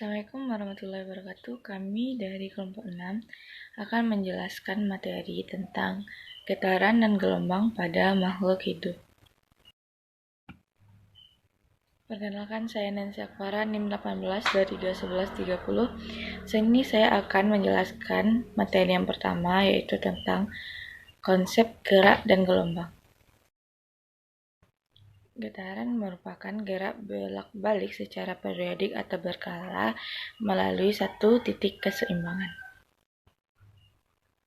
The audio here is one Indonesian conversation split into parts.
Assalamualaikum warahmatullahi wabarakatuh. Kami dari kelompok 6 akan menjelaskan materi tentang getaran dan gelombang pada makhluk hidup. Perkenalkan, saya Nancy Akvara, NIM 18-23-11-30. Sini saya akan menjelaskan materi yang pertama, yaitu tentang konsep gerak dan gelombang. Getaran merupakan gerak bolak-balik secara periodik atau berkala melalui satu titik keseimbangan.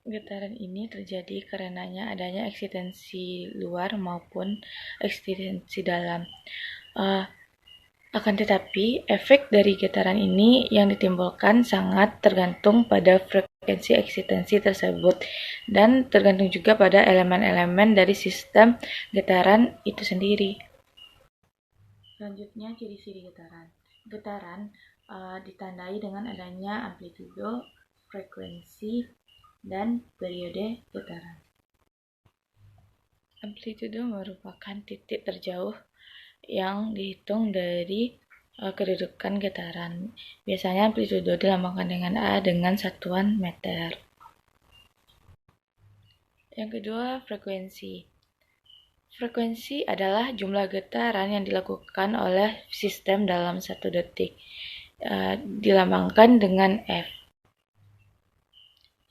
Getaran ini terjadi karenanya adanya eksistensi luar maupun eksistensi dalam. Akan tetapi, efek dari getaran ini yang ditimbulkan sangat tergantung pada frekuensi eksistensi tersebut dan tergantung juga pada elemen-elemen dari sistem getaran itu sendiri. Selanjutnya, ciri-ciri getaran. Getaran ditandai dengan adanya amplitudo, frekuensi, dan periode getaran. Amplitudo merupakan titik terjauh yang dihitung dari kedudukan getaran. Biasanya amplitudo dilambangkan dengan A dengan satuan meter. Yang kedua, frekuensi. Frekuensi adalah jumlah getaran yang dilakukan oleh sistem dalam satu detik. Dilambangkan dengan F.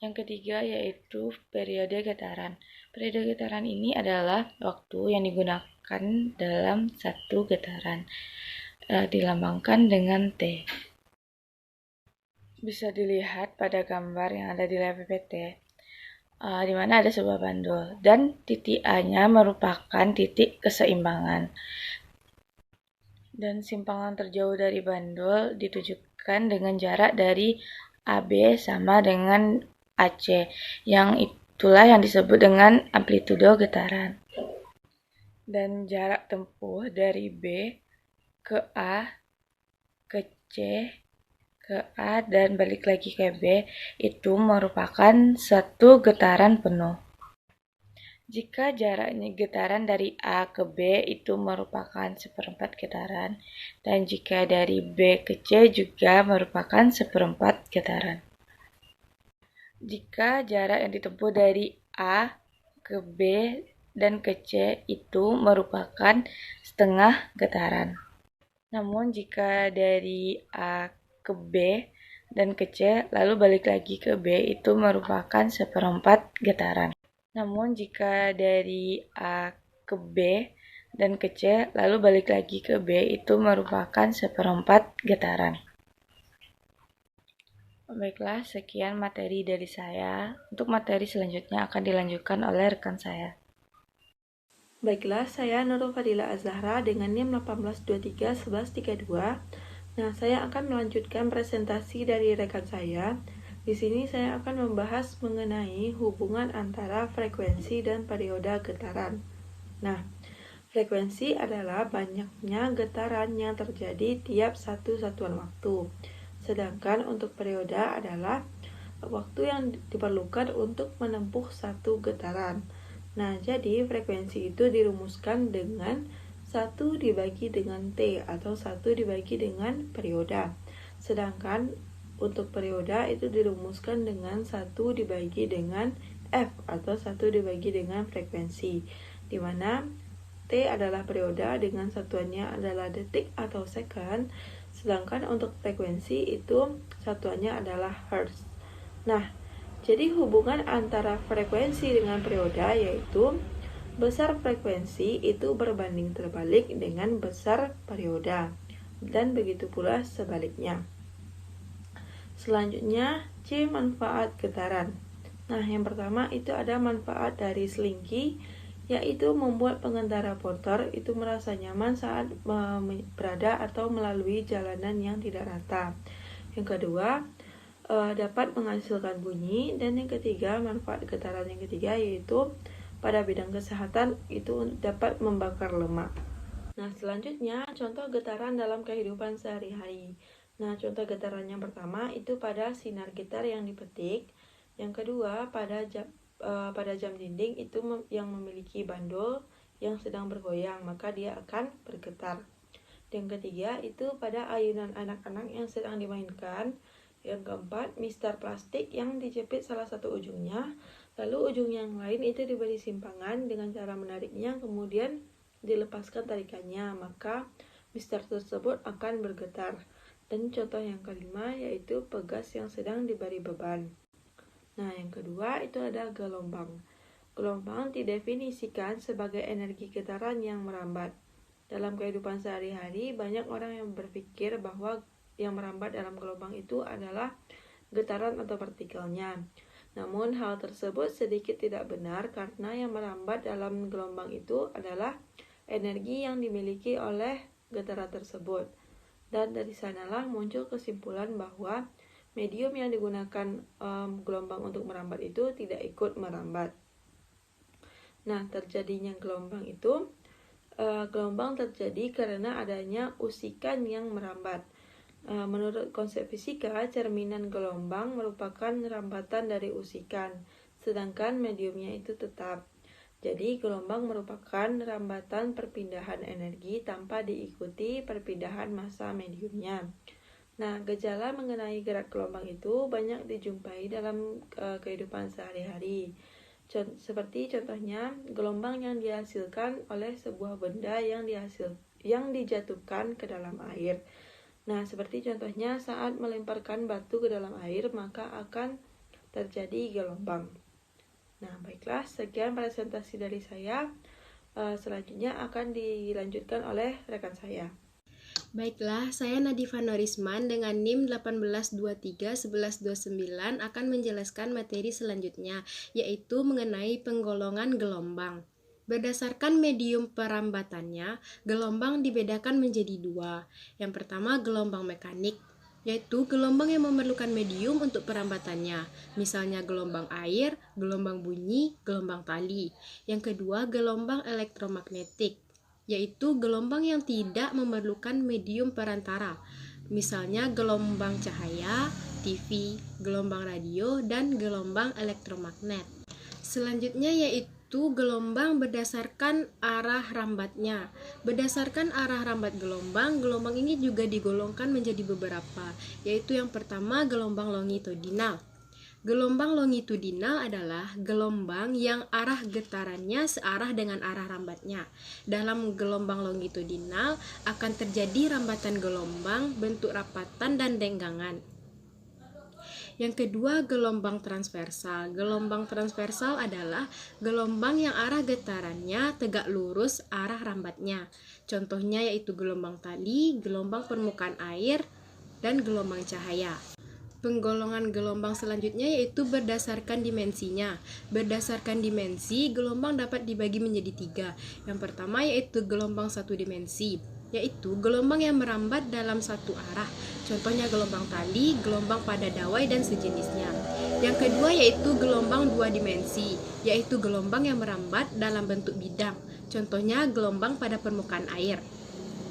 Yang ketiga yaitu periode getaran. Periode getaran ini adalah waktu yang digunakan dalam satu getaran. Dilambangkan dengan T. Bisa dilihat pada gambar yang ada di layar PPT, di mana ada sebuah bandul dan titik A-nya merupakan titik keseimbangan. Dan simpangan terjauh dari bandul ditujukan dengan jarak dari AB sama dengan AC, yang itulah yang disebut dengan amplitudo getaran. Dan jarak tempuh dari B ke A, ke C, ke A, dan balik lagi ke B, itu merupakan satu getaran penuh. Jika jaraknya getaran dari A ke B itu merupakan seperempat getaran, dan jika dari B ke C juga merupakan seperempat getaran. Jika jarak yang ditempuh dari A ke B dan ke C itu merupakan setengah getaran. Namun jika dari A ke B dan ke C lalu balik lagi ke B itu merupakan seperempat getaran. Namun jika dari A ke B dan ke C lalu balik lagi ke B itu merupakan seperempat getaran. Baiklah, sekian materi dari saya. Untuk materi selanjutnya akan dilanjutkan oleh rekan saya. Baiklah, saya Nurul Fadila Azahra dengan NIM 1823-1132. Nah, saya akan melanjutkan presentasi dari rekan saya. Di sini saya akan membahas mengenai hubungan antara frekuensi dan periode getaran. Nah, frekuensi adalah banyaknya getaran yang terjadi tiap satu satuan waktu. Sedangkan untuk periode adalah waktu yang diperlukan untuk menempuh satu getaran. Nah, jadi frekuensi itu dirumuskan dengan 1 dibagi dengan T atau 1 dibagi dengan periode. Sedangkan untuk periode itu dirumuskan dengan 1 dibagi dengan F atau 1 dibagi dengan frekuensi, di mana T adalah periode dengan satuannya adalah detik atau second, sedangkan untuk frekuensi itu satuannya adalah hertz. Nah, jadi hubungan antara frekuensi dengan periode yaitu besar frekuensi itu berbanding terbalik dengan besar periode, dan begitu pula sebaliknya. Selanjutnya, C manfaat getaran. Nah, yang pertama itu ada manfaat dari selingi, yaitu membuat pengendara motor itu merasa nyaman saat berada atau melalui jalanan yang tidak rata. Yang kedua, dapat menghasilkan bunyi, dan yang ketiga, manfaat getaran yang ketiga yaitu pada bidang kesehatan itu dapat membakar lemak. Nah, selanjutnya contoh getaran dalam kehidupan sehari-hari. Nah, contoh getaran yang pertama itu pada sinar gitar yang dipetik. Yang kedua pada jam dinding itu yang memiliki bandul yang sedang bergoyang, maka dia akan bergetar. Yang ketiga itu pada ayunan anak-anak yang sedang dimainkan. Yang keempat, mistar plastik yang dijepit salah satu ujungnya, lalu ujung yang lain itu diberi simpangan dengan cara menariknya, kemudian dilepaskan tarikannya, maka mistar tersebut akan bergetar. Dan contoh yang kelima yaitu pegas yang sedang diberi beban. Nah, yang kedua itu ada gelombang. Gelombang didefinisikan sebagai energi getaran yang merambat. Dalam kehidupan sehari-hari, banyak orang yang berpikir bahwa yang merambat dalam gelombang itu adalah getaran atau partikelnya. Namun hal tersebut sedikit tidak benar karena yang merambat dalam gelombang itu adalah energi yang dimiliki oleh getaran tersebut. Dan dari sanalah muncul kesimpulan bahwa medium yang digunakan gelombang untuk merambat itu tidak ikut merambat. Nah, terjadinya gelombang itu gelombang terjadi karena adanya usikan yang merambat. Menurut konsep fisika, cerminan gelombang merupakan rambatan dari usikan, sedangkan mediumnya itu tetap. Jadi, gelombang merupakan rambatan perpindahan energi tanpa diikuti perpindahan massa mediumnya. Nah, gejala mengenai gerak gelombang itu banyak dijumpai dalam kehidupan sehari-hari. Seperti contohnya, gelombang yang dihasilkan oleh sebuah benda yang dijatuhkan ke dalam air. Nah, seperti contohnya saat melemparkan batu ke dalam air, maka akan terjadi gelombang. Nah, baiklah, sekian presentasi dari saya. Selanjutnya akan dilanjutkan oleh rekan saya. Baiklah, saya Nadifa Norisman dengan NIM 18231129 akan menjelaskan materi selanjutnya, yaitu mengenai penggolongan gelombang. Berdasarkan medium perambatannya, gelombang dibedakan menjadi dua. Yang pertama, gelombang mekanik, yaitu gelombang yang memerlukan medium untuk perambatannya, misalnya gelombang air, gelombang bunyi, gelombang tali. Yang kedua, gelombang elektromagnetik, yaitu gelombang yang tidak memerlukan medium perantara, misalnya gelombang cahaya, TV, gelombang radio, dan gelombang elektromagnet. Selanjutnya yaitu gelombang berdasarkan arah rambatnya. Berdasarkan arah rambat gelombang, gelombang ini juga digolongkan menjadi beberapa, yaitu yang pertama gelombang longitudinal. Gelombang longitudinal adalah gelombang yang arah getarannya searah dengan arah rambatnya. Dalam gelombang longitudinal akan terjadi rambatan gelombang, bentuk rapatan dan denggangan. Yang kedua, gelombang transversal. Gelombang transversal adalah gelombang yang arah getarannya tegak lurus arah rambatnya. Contohnya yaitu gelombang tali, gelombang permukaan air, dan gelombang cahaya. Penggolongan gelombang selanjutnya yaitu berdasarkan dimensinya. Berdasarkan dimensi, gelombang dapat dibagi menjadi tiga. Yang pertama yaitu gelombang satu dimensi, yaitu gelombang yang merambat dalam satu arah. Contohnya gelombang tali, gelombang pada dawai, dan sejenisnya. Yang kedua yaitu gelombang dua dimensi, yaitu gelombang yang merambat dalam bentuk bidang. Contohnya gelombang pada permukaan air.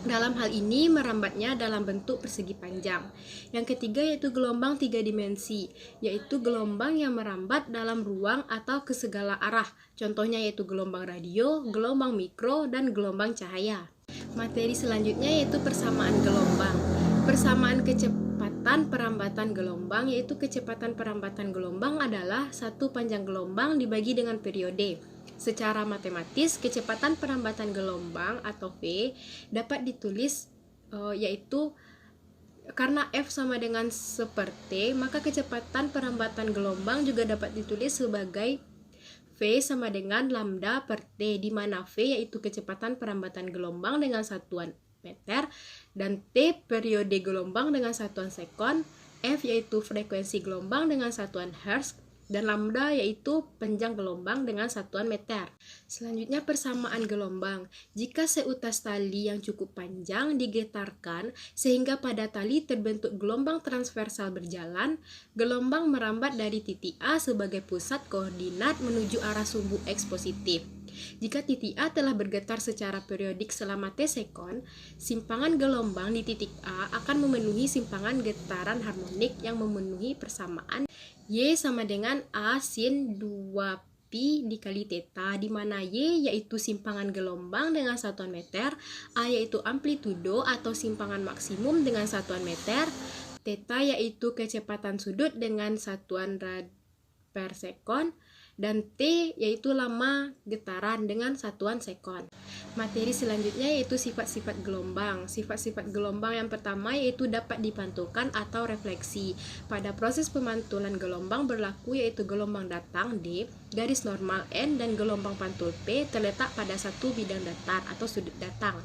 Dalam hal ini merambatnya dalam bentuk persegi panjang. Yang ketiga yaitu gelombang tiga dimensi, yaitu gelombang yang merambat dalam ruang atau ke segala arah. Contohnya yaitu gelombang radio, gelombang mikro, dan gelombang cahaya. Materi selanjutnya yaitu persamaan gelombang. Persamaan kecepatan perambatan gelombang, yaitu kecepatan perambatan gelombang adalah satu panjang gelombang dibagi dengan periode. Secara matematis, kecepatan perambatan gelombang atau V dapat ditulis yaitu karena F sama dengan seperti, maka kecepatan perambatan gelombang juga dapat ditulis sebagai V sama dengan lambda per T, di mana V yaitu kecepatan perambatan gelombang dengan satuan meter, dan T periode gelombang dengan satuan sekon, F yaitu frekuensi gelombang dengan satuan hertz, dan lambda yaitu panjang gelombang dengan satuan meter. Selanjutnya persamaan gelombang. Jika seutas tali yang cukup panjang digetarkan sehingga pada tali terbentuk gelombang transversal berjalan, gelombang merambat dari titik A sebagai pusat koordinat menuju arah sumbu X positif. Jika titik A telah bergetar secara periodik selama T sekon, simpangan gelombang di titik A akan memenuhi simpangan getaran harmonik yang memenuhi persamaan Y sama dengan A sin 2 pi dikali theta, di mana Y yaitu simpangan gelombang dengan satuan meter, A yaitu amplitudo atau simpangan maksimum dengan satuan meter, theta yaitu kecepatan sudut dengan satuan rad per sekon, dan T yaitu lama getaran dengan satuan sekon. Materi selanjutnya yaitu sifat-sifat gelombang. Sifat-sifat gelombang yang pertama yaitu dapat dipantulkan atau refleksi. Pada proses pemantulan gelombang berlaku yaitu gelombang datang D, garis normal N, dan gelombang pantul P terletak pada satu bidang datar atau sudut datang.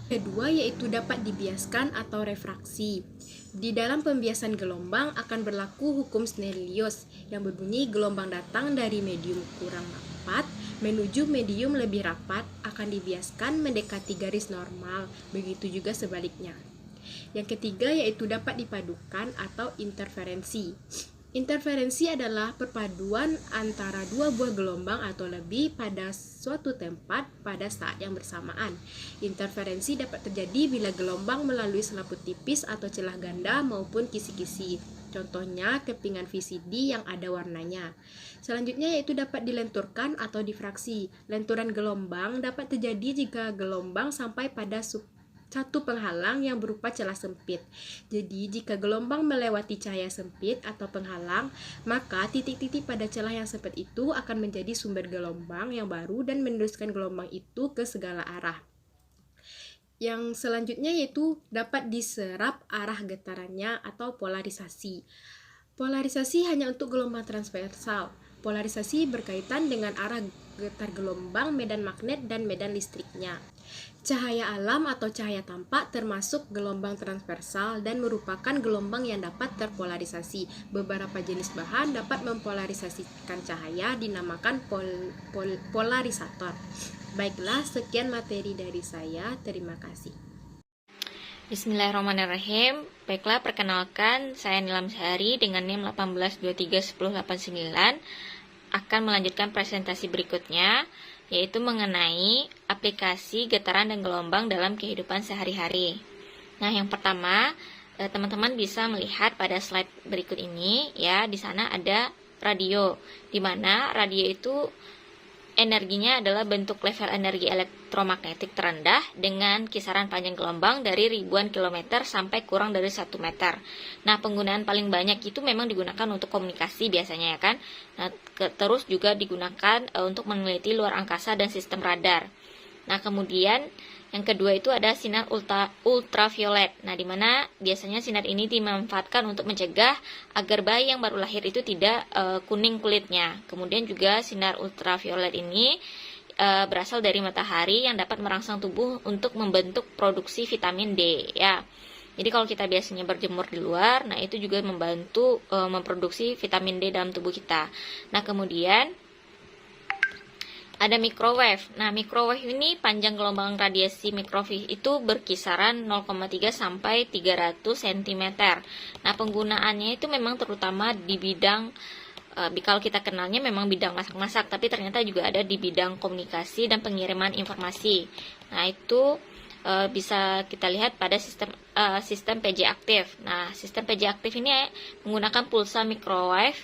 Kedua yaitu dapat dibiaskan atau refraksi. Di dalam pembiasan gelombang akan berlaku hukum Snellius yang berbunyi gelombang datang dari medium kurang rapat menuju medium lebih rapat akan dibiaskan mendekati garis normal, begitu juga sebaliknya. Yang ketiga yaitu dapat dipadukan atau interferensi. Interferensi adalah perpaduan antara dua buah gelombang atau lebih pada suatu tempat pada saat yang bersamaan. Interferensi dapat terjadi bila gelombang melalui selaput tipis atau celah ganda maupun kisi-kisi. Contohnya kepingan VCD yang ada warnanya. Selanjutnya yaitu dapat dilenturkan atau difraksi. Lenturan gelombang dapat terjadi jika gelombang sampai pada satu penghalang yang berupa celah sempit. Jadi, jika gelombang melewati cahaya sempit atau penghalang, maka titik-titik pada celah yang sempit itu akan menjadi sumber gelombang yang baru dan meneruskan gelombang itu ke segala arah. Yang selanjutnya yaitu dapat diserap arah getarannya atau polarisasi. Polarisasi hanya untuk gelombang transversal. Polarisasi berkaitan dengan arah getar gelombang, medan magnet, dan medan listriknya. Cahaya alam atau cahaya tampak termasuk gelombang transversal dan merupakan gelombang yang dapat terpolarisasi. Beberapa jenis bahan dapat mempolarisasikan cahaya dinamakan polarisator. Baiklah, sekian materi dari saya. Terima kasih. Bismillahirrahmanirrahim. Baiklah, perkenalkan saya Nilam Sehari dengan NIM 18231089 akan melanjutkan presentasi berikutnya, yaitu mengenai aplikasi getaran dan gelombang dalam kehidupan sehari-hari. Nah, yang pertama, teman-teman bisa melihat pada slide berikut ini, ya, di sana ada radio, di mana radio itu energinya adalah bentuk level energi elektromagnetik terendah dengan kisaran panjang gelombang dari ribuan kilometer sampai kurang dari 1 meter. Nah, penggunaan paling banyak itu memang digunakan untuk komunikasi biasanya, ya kan. Nah, terus juga digunakan untuk meneliti luar angkasa dan sistem radar. Nah, kemudian yang kedua itu ada sinar ultraviolet. Nah, di mana biasanya sinar ini dimanfaatkan untuk mencegah agar bayi yang baru lahir itu tidak kuning kulitnya. Kemudian juga sinar ultraviolet ini berasal dari matahari yang dapat merangsang tubuh untuk membentuk produksi vitamin D, ya. Jadi kalau kita biasanya berjemur di luar, nah itu juga membantu memproduksi vitamin D dalam tubuh kita. Nah, kemudian ada microwave. Nah, microwave ini panjang gelombang radiasi microwave itu berkisaran 0,3 sampai 300 cm. Nah, penggunaannya itu memang terutama di bidang kalau kita kenalnya memang bidang masak-masak, tapi ternyata juga ada di bidang komunikasi dan pengiriman informasi. Nah, itu bisa kita lihat pada sistem PJ aktif. Nah, sistem PJ aktif ini menggunakan pulsa microwave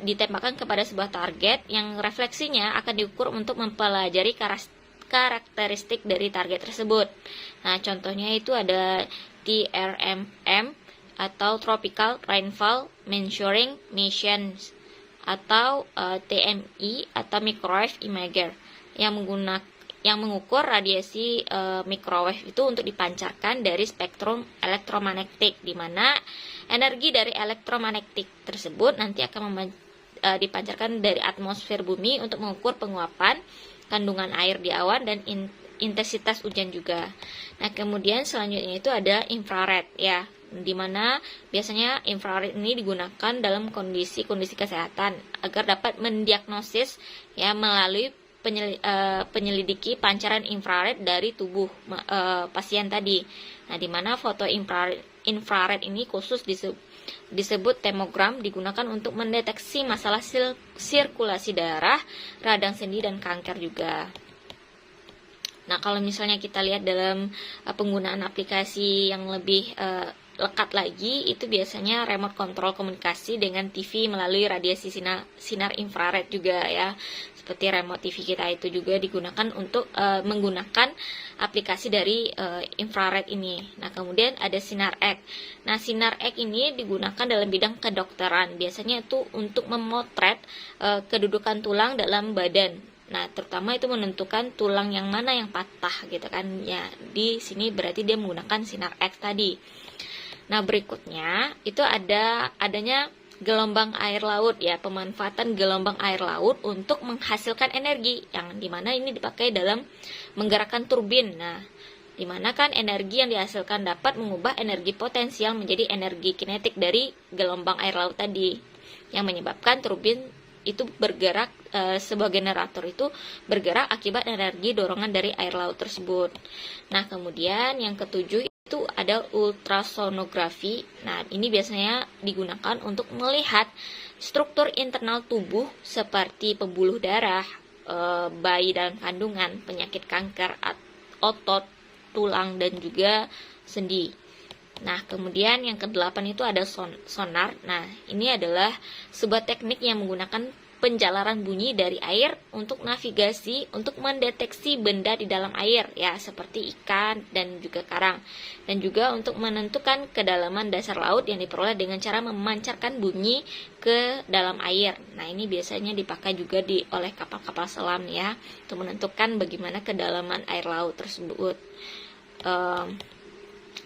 ditembakkan kepada sebuah target yang refleksinya akan diukur untuk mempelajari karakteristik dari target tersebut. Nah, contohnya itu ada TRMM atau Tropical Rainfall Measuring Missions atau TMI atau Microwave Imager yang mengukur radiasi microwave itu untuk dipancarkan dari spektrum elektromagnetik, di mana energi dari elektromagnetik tersebut nanti akan dipancarkan dari atmosfer bumi untuk mengukur penguapan, kandungan air di awan, dan intensitas hujan juga. Nah, kemudian selanjutnya itu ada infrared, ya, di mana biasanya infrared ini digunakan dalam kondisi-kondisi kesehatan agar dapat mendiagnosis, ya, melalui penyelidiki pancaran infrared dari tubuh pasien tadi. Nah, di mana foto infrared ini khusus disebut termogram, digunakan untuk mendeteksi masalah sirkulasi darah, radang sendi, dan kanker juga. Nah, kalau misalnya kita lihat dalam penggunaan aplikasi yang lebih lekat lagi itu biasanya remote control komunikasi dengan TV melalui radiasi sinar infrared juga ya. Seperti remote TV kita itu juga digunakan untuk menggunakan aplikasi dari infrared ini. Nah, kemudian ada sinar X. Nah, sinar X ini digunakan dalam bidang kedokteran. Biasanya itu untuk memotret kedudukan tulang dalam badan. Nah, terutama itu menentukan tulang yang mana yang patah gitu kan. Ya, di sini berarti dia menggunakan sinar X tadi. Nah, berikutnya itu adanya gelombang air laut ya, pemanfaatan gelombang air laut untuk menghasilkan energi yang dimana ini dipakai dalam menggerakkan turbin. Nah, dimana kan energi yang dihasilkan dapat mengubah energi potensial menjadi energi kinetik dari gelombang air laut tadi, yang menyebabkan turbin itu bergerak, sebuah generator itu bergerak akibat energi dorongan dari air laut tersebut. Nah, kemudian yang ketujuh itu ada ultrasonografi. Nah, ini biasanya digunakan untuk melihat struktur internal tubuh seperti pembuluh darah, bayi dalam kandungan, penyakit kanker, otot, tulang, dan juga sendi. Nah, kemudian yang kedelapan itu ada sonar. Nah, ini adalah sebuah teknik yang menggunakan penjalaran bunyi dari air untuk navigasi, untuk mendeteksi benda di dalam air, ya, seperti ikan dan juga karang. Dan juga untuk menentukan kedalaman dasar laut yang diperoleh dengan cara memancarkan bunyi ke dalam air. Nah, ini biasanya dipakai juga oleh kapal-kapal selam ya, untuk menentukan bagaimana kedalaman air laut tersebut.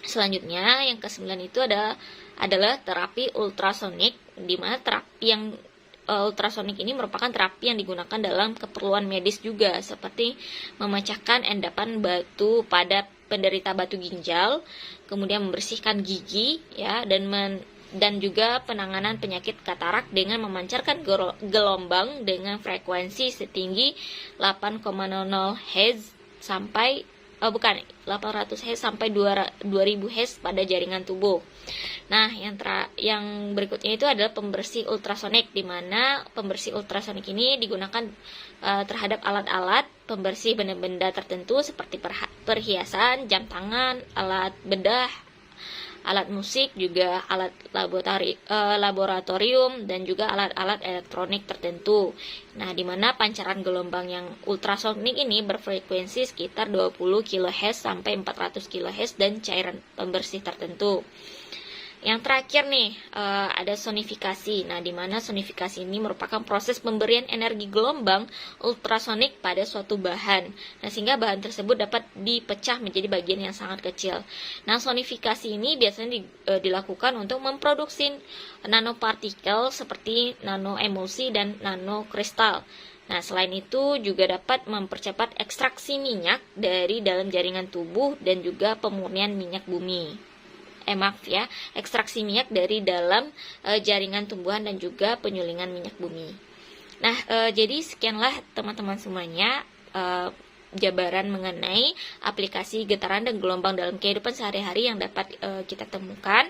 Selanjutnya yang ke-9 itu adalah terapi ultrasonik, di mana terapi yang ultrasonik ini merupakan terapi yang digunakan dalam keperluan medis juga, seperti memecahkan endapan batu pada penderita batu ginjal, kemudian membersihkan gigi ya, dan juga penanganan penyakit katarak dengan memancarkan gelombang dengan frekuensi setinggi 8,00 Hz sampai 800 Hz sampai 2000 Hz pada jaringan tubuh. Nah, yang berikutnya itu adalah pembersih ultrasonik, di mana pembersih ultrasonik ini digunakan terhadap alat-alat pembersih benda-benda tertentu seperti perhiasan, jam tangan, alat bedah, alat musik, juga alat laboratorium, dan juga alat-alat elektronik tertentu. Nah, di mana pancaran gelombang yang ultrasonik ini berfrekuensi sekitar 20 kHz sampai 400 kHz dan cairan pembersih tertentu. Yang terakhir nih, ada sonifikasi. Nah, di mana sonifikasi ini merupakan proses pemberian energi gelombang ultrasonik pada suatu bahan. Nah, sehingga bahan tersebut dapat dipecah menjadi bagian yang sangat kecil. Nah, sonifikasi ini biasanya dilakukan untuk memproduksi nanopartikel seperti nanoemulsi dan nanokristal. Nah, selain itu juga dapat mempercepat ekstraksi minyak dari dalam jaringan tubuh dan juga pemurnian minyak bumi. Ekstraksi minyak dari dalam jaringan tumbuhan dan juga penyulingan minyak bumi. Nah, jadi sekianlah teman-teman semuanya jabaran mengenai aplikasi getaran dan gelombang dalam kehidupan sehari-hari yang dapat kita temukan.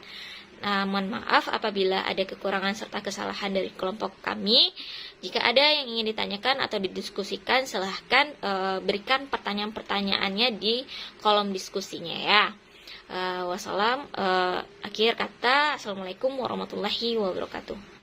Nah, mohon maaf apabila ada kekurangan serta kesalahan dari kelompok kami. Jika ada yang ingin ditanyakan atau didiskusikan, silahkan berikan pertanyaan-pertanyaannya di kolom diskusinya ya. Akhir kata, assalamualaikum warahmatullahi wabarakatuh.